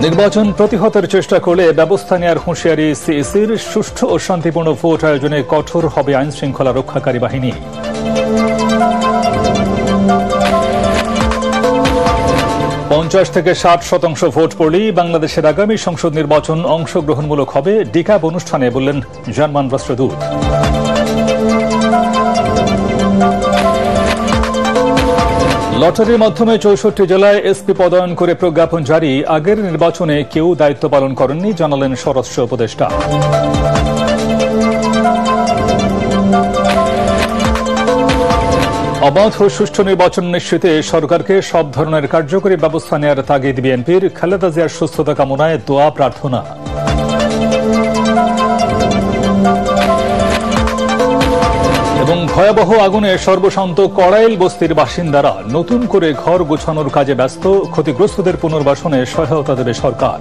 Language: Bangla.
নির্বাচন প্রতিহতের চেষ্টা করলে ব্যবস্থা নেওয়ার হুঁশিয়ারি সিইসির। সুষ্ঠু ও শান্তিপূর্ণ ভোট আয়োজনে কঠোর হবে আইন শৃঙ্খলা রক্ষাকারী বাহিনী। 50 থেকে 60% ভোট পড়লেই বাংলাদেশের আগামী সংসদ নির্বাচন অংশগ্রহণমূলক হবে, ডিকাব অনুষ্ঠানে বললেন জার্মান রাষ্ট্রদূত। লটারির মাধ্যমে 64 জেলায় এসপি পদায়ন করে প্রজ্ঞাপন জারি। আগের নির্বাচনে কেউ দায়িত্ব পালন করেননি, জানালেন স্বরাষ্ট্র উপদেষ্টা। অবাধ ও সুষ্ঠু নির্বাচন নিশ্চিতে সরকারকে সব ধরনের কার্যকরী ব্যবস্থা নেওয়ার তাগিদ বিএনপির। খালেদা জিয়ার সুস্থতা কামনায় দোয়া প্রার্থনা। এবং ভয়াবহ আগুনে সর্বশান্ত কড়াইল বস্তির বাসিন্দারা নতুন করে ঘর গোছানোর কাজে ব্যস্ত। ক্ষতিগ্রস্তদের পুনর্বাসনে সহায়তা দেবে সরকার।